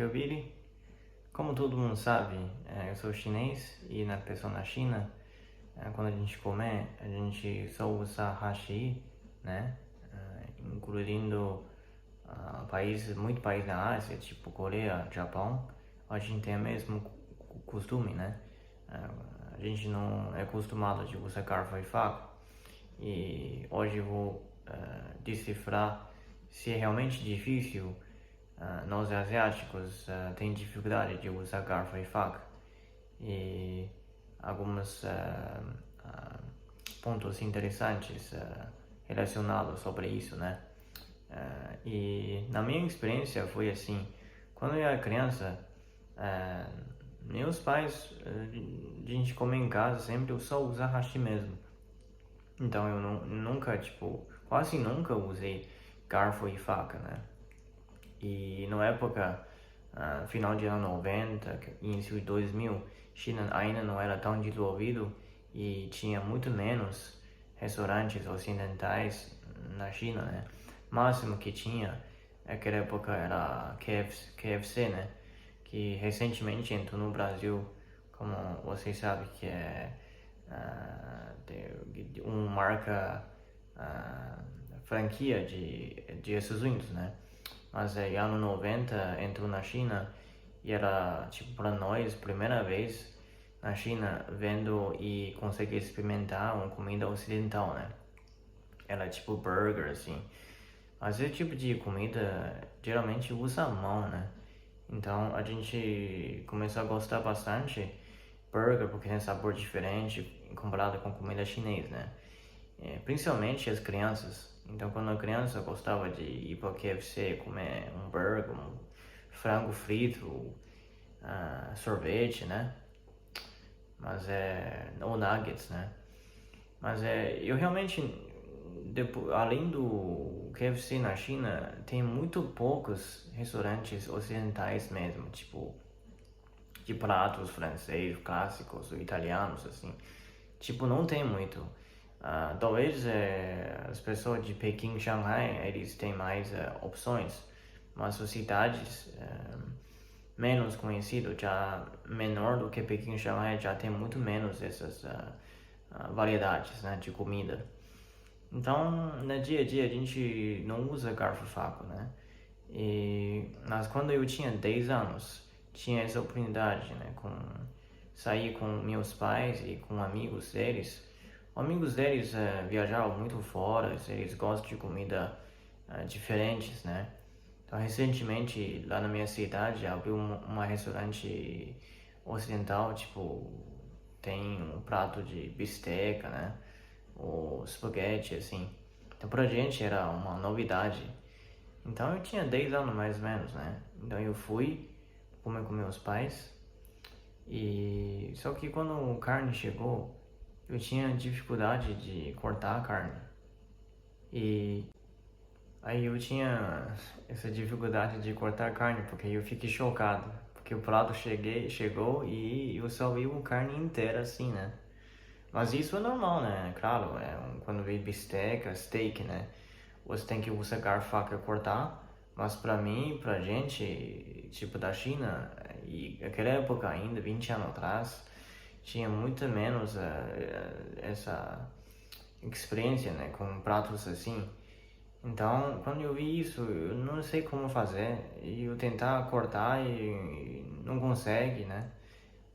aqui é o Billy. Como todo mundo sabe, eu sou chinês e na pessoa na China, quando a gente come, a gente só usa hashi, né? Incluindo muitos países na Ásia, tipo Coreia, Japão, a gente tem o mesmo costume, né? A gente não é acostumado de usar garfo e faca. E hoje eu vou decifrar se é realmente difícil. Nós asiáticos têm dificuldade de usar garfo e faca e alguns pontos interessantes relacionados sobre isso, né? E na minha experiência foi assim, quando eu era criança, meus pais, a gente come em casa sempre, eu só usar hashi mesmo. Então eu nunca, quase nunca usei garfo e faca, né? E na época, final de ano 90, início de 2000, China ainda não era tão desenvolvido e tinha muito menos restaurantes ocidentais na China, né? O máximo que tinha naquela época era KFC, né? Que recentemente entrou no Brasil, como vocês sabem, que é uma marca franquia de Estados Unidos, né? Mas em ano 90 entrou na China e era tipo para nós primeira vez na China vendo e conseguir experimentar uma comida ocidental, né? Era tipo burger assim. Mas esse tipo de comida geralmente usa a mão, né? Então a gente começou a gostar bastante burger porque tem sabor diferente comparado com comida chinesa, né? Principalmente as crianças. Então quando eu era criança eu gostava de ir para o KFC comer um burger, um frango frito, sorvete, né? Mas ou nuggets, né? Mas eu realmente, além do KFC na China, tem muito poucos restaurantes ocidentais mesmo, tipo de pratos franceses, clássicos, ou italianos, assim. Tipo, não tem muito. Talvez as pessoas de Pequim, Shanghai, eles têm mais opções, mas as cidades menos conhecidas, já menor do que Pequim, Shanghai, já tem muito menos essas variedades, né, de comida. Então, no dia a dia a gente não usa garfo e faca, né? Mas quando eu tinha 10 anos, tinha essa oportunidade, né, sair com meus pais e com amigos deles. Amigos deles viajavam muito fora, eles gostam de comida diferentes, né? Então, recentemente, lá na minha cidade, abriu uma restaurante ocidental, tipo, tem um prato de bisteca, né? Ou espaguete, assim. Então, pra gente era uma novidade. Então, eu tinha 10 anos mais ou menos, né? Então, eu fui comer com meus pais. E só que quando a carne chegou, eu tinha dificuldade de cortar a carne. E aí eu tinha essa dificuldade de cortar a carne porque eu fiquei chocado. Porque o prato chegou e eu só vi uma carne inteira assim, né? Mas isso é normal, né? Claro, quando vem bisteca, steak, né? Você tem que usar garfo e faca cortar. Mas pra gente, tipo da China, e naquela época ainda, 20 anos atrás, tinha muito menos essa experiência, né, com pratos assim. Então, quando eu vi isso, eu não sei como fazer, e eu tentar cortar e não consegue, né?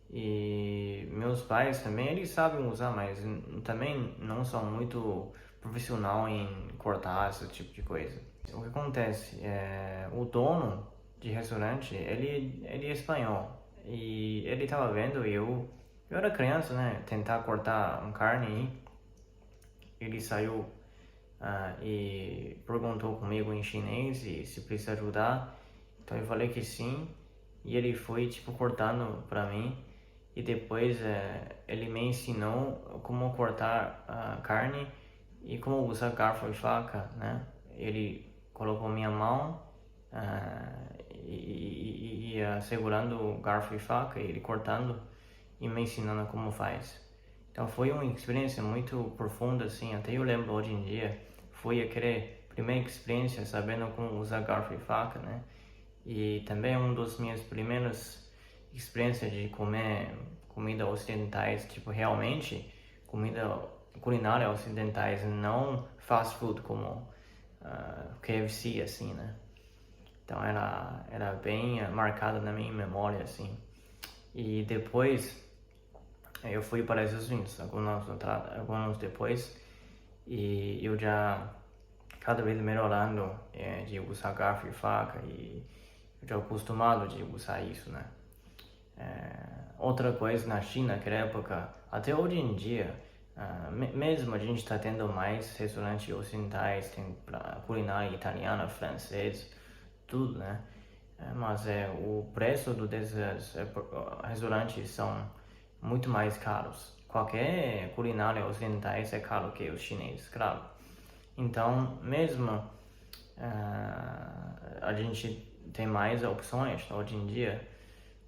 E meus pais também, eles sabem usar, mas também não são muito profissional em cortar esse tipo de coisa. O que acontece o dono de restaurante, ele é espanhol e ele estava vendo eu era criança, né, tentar cortar uma carne e ele saiu e perguntou comigo em chinês e se precisa ajudar. Então eu falei que sim e ele foi tipo cortando para mim e depois ele me ensinou como cortar a carne e como usar garfo e faca, né? Ele colocou minha mão e segurando o garfo e faca, ele cortando e me ensinando como faz. Então foi uma experiência muito profunda, assim, até eu lembro hoje em dia, foi aquela primeira experiência sabendo como usar garfo e faca, né? E também uma das minhas primeiras experiências de comer comida ocidentais, tipo realmente comida culinária ocidentais, não fast food como KFC, assim, né? Então era bem marcada na minha memória, assim. E depois eu fui para os Estados Unidos, alguns depois, e eu já cada vez melhorando de usar garfo e faca, e eu já acostumado de usar isso, né? Outra coisa na China, naquela época, até hoje em dia, mesmo a gente está tendo mais restaurantes ocidentais, tem culinária italiana, francês, tudo, né? Mas o preço desses restaurantes são muito mais caros. Qualquer culinária ocidental é caro que os chineses, claro. Então, mesmo a gente tem mais opções hoje em dia,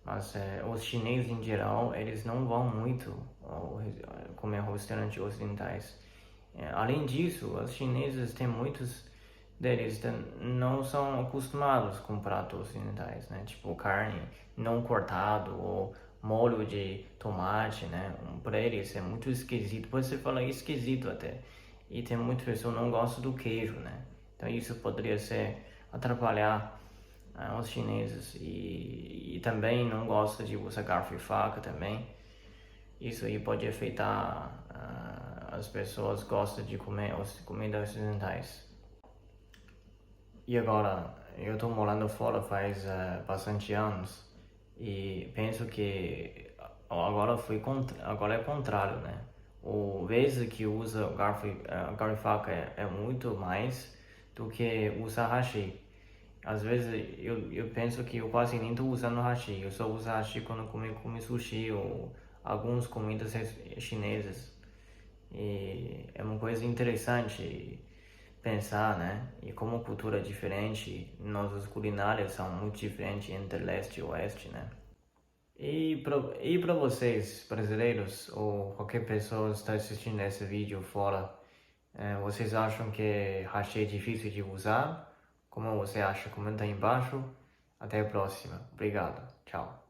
mas os chineses em geral, eles não vão muito comer restaurantes ocidentais. Além disso, os chineses têm muitos deles não são acostumados com pratos ocidentais, né? Tipo carne não cortado ou molho de tomate, né? Para eles é muito esquisito. Você fala esquisito até. E tem muitas pessoas que não gostam do queijo, né? Então isso poderia ser atrapalhar os chineses e também não gosta de usar garfo e faca também. Isso aí pode afetar as pessoas que gostam de comer comidas ocidentais. E agora, eu estou morando fora faz bastante anos e penso que agora é contrário, né? O vezes que usa garfo e faca é muito mais do que usa hashi. Às vezes eu penso que eu quase nem estou usando hashi, eu só uso hashi quando como sushi ou algumas comidas chinesas. E é uma coisa interessante pensar, né? E como cultura é diferente, nossas culinárias são muito diferentes entre leste e oeste, né? E para vocês, brasileiros, ou qualquer pessoa que está assistindo esse vídeo fora, vocês acham que hashi é difícil de usar? Como você acha? Comenta aí embaixo. Até a próxima. Obrigado. Tchau.